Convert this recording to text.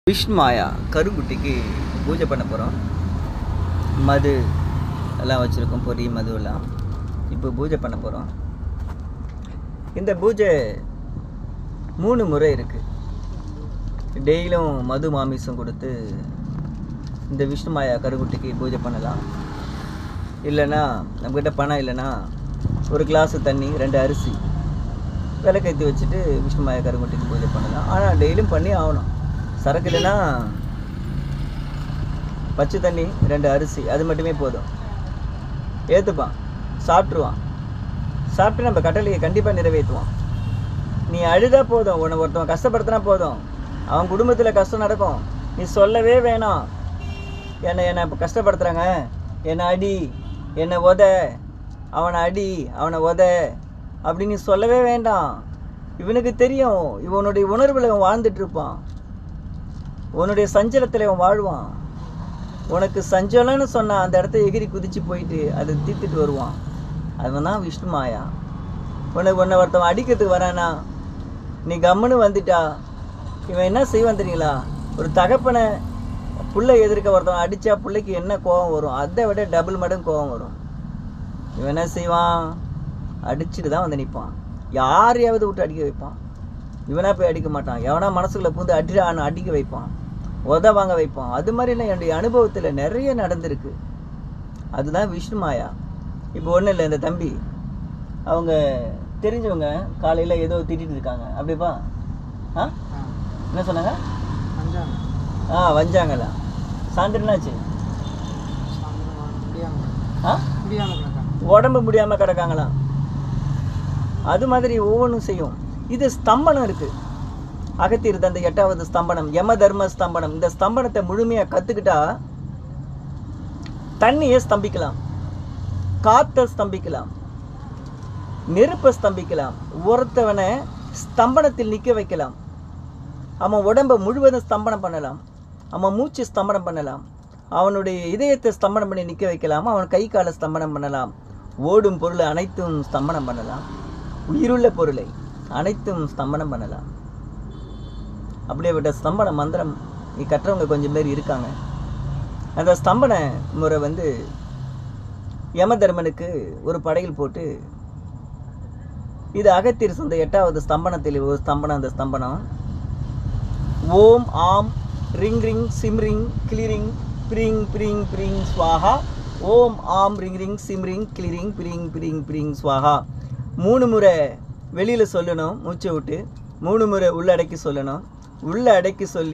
விஷ்ணுமாயா கருங்குட்டிக்கு பூஜை பண்ண போகிறோம். மது எல்லாம் வச்சுருக்கோம், பொரி மது எல்லாம். இப்போ பூஜை பண்ண போகிறோம். இந்த பூஜை 3 முறை இருக்குது. டெய்லியும் மது மாமிசம் கொடுத்து இந்த விஷ்ணுமாயா கருங்குட்டிக்கு பூஜை பண்ணலாம். இல்லைன்னா நம்மக்கிட்ட பணம் இல்லைன்னா ஒரு கிளாஸு தண்ணி 2 அரிசி விளக்கேற்றி வச்சுட்டு விஷ்ணுமாயா கருங்குட்டிக்கு பூஜை பண்ணலாம். ஆனால் டெய்லியும் பண்ணி ஆகணும். சரக்கு இல்லைன்னா பச்சை தண்ணி 2 அரிசி அது மட்டுமே போதும். ஏற்றுப்பான், சாப்பிட்ருவான். சாப்பிட்டு நம்ம கட்டளையை கண்டிப்பாக நிறைவேற்றுவான். நீ அழுதா போதும், உன்னை ஒருத்தவன் கஷ்டப்படுத்தினா போதும், அவன் குடும்பத்தில் கஷ்டம் நடக்கும். நீ சொல்லவே வேணாம், என்னை இப்போ கஷ்டப்படுத்துகிறாங்க, என்னை அடி, என்னை உத, அவனை அடி, அவனை உத அப்படின்னு நீ சொல்லவே வேண்டாம். இவனுக்கு தெரியும், இவனுடைய உணர்வில் இவன் வாழ்ந்துட்டுருப்பான். உன்னுடைய சஞ்சலத்தில் அவன் வாழ்வான். உனக்கு சஞ்சலம்னு சொன்னால் அந்த இடத்த எகிரி குதித்து போயிட்டு அதை தீர்த்துட்டு வருவான். அவன் தான் விஷ்ணுமாயா. உன்னை ஒருத்தவன் அடிக்கிறதுக்கு வரானா, நீ கம்முன்னு வந்துட்டா இவன் என்ன செய்வான் தெரியுங்களா? ஒரு தகப்பனை பிள்ளை எதிர்க்க ஒருத்தவன் அடித்தா பிள்ளைக்கு என்ன கோபம் வரும், அதை விட டபுள் மடங்கு கோபம் வரும். இவன் என்ன செய்வான்? அடிச்சுட்டு தான் வந்து நிற்பான். யாரையாவது விட்டு அடிக்க வைப்பான். இவனா போய் அடிக்க மாட்டான். எவனா மனசுக்குள்ளே பூந்து அடிக்க வைப்பான், உத வாங்க வைப்பான். அது மாதிரிலாம் என்னுடைய அனுபவத்தில் நிறைய நடந்திருக்கு. அதுதான் விஷ்ணுமாயா. இப்போ ஒன்றும் இல்லை, இந்த தம்பி அவங்க தெரிஞ்சவங்க காலையில் ஏதோ திட்டிகிட்டு இருக்காங்க. அப்படிப்பா என்ன சொன்னாங்க? வஞ்சாங்களா? சாயந்தரம்னாச்சு உடம்பு முடியாமல் கிடக்காங்களாம். அது மாதிரி ஒவ்வொன்றும் செய்யும். இது ஸ்தம்பனம் இருக்குது. அகத்தியர் அந்த 8வது ஸ்தம்பனம், யம தர்ம ஸ்தம்பனம். இந்த ஸ்தம்பனத்தை முழுமையாக கற்றுக்கிட்டா தண்ணியை ஸ்தம்பிக்கலாம், காற்றை ஸ்தம்பிக்கலாம், நெருப்பை ஸ்தம்பிக்கலாம், ஒருத்தவனை ஸ்தம்பனத்தில் நிற்க வைக்கலாம். அவன் உடம்பை முழுவதும் ஸ்தம்பனம் பண்ணலாம், அவன் மூச்சு ஸ்தம்பனம் பண்ணலாம், அவனுடைய இதயத்தை ஸ்தம்பனம் பண்ணி நிற்க வைக்கலாம், அவன் கை காலை ஸ்தம்பனம் பண்ணலாம், ஓடும் பொருளை அனைத்தும் ஸ்தம்பனம் பண்ணலாம், உயிருள்ள பொருளை அனைத்தும் ஸ்தம்பனம் பண்ணலாம். அப்படியேப்பட்ட ஸ்தம்பன மந்திரம் நீ கற்றவங்க கொஞ்சம் பேர் இருக்காங்க. அந்த ஸ்தம்பன முறை யம தர்மனுக்கு ஒரு படையில் போட்டு, இது அகத்தியர் சொந்த 8வது ஸ்தம்பனத்தில் ஒரு ஸ்தம்பனம். அந்த ஸ்தம்பனம் ஓம் ஆம் ரிங் ரிங் சிம் ரிங் கிளிரிங் பிரிங் பிரிங் பிரிங் ஸ்வாஹா. ஓம் ஆம் ரிங் ரிங் சிம் ரிங் கிளிரிங் பிரிங் பிரிங் பிரிங் ஸ்வாஹா. 3 முறை வெளியில் சொல்லணும், மூச்சை விட்டு 3 முறை உள்ளடக்கி சொல்லணும். உள்ளடக்கி சொல்லி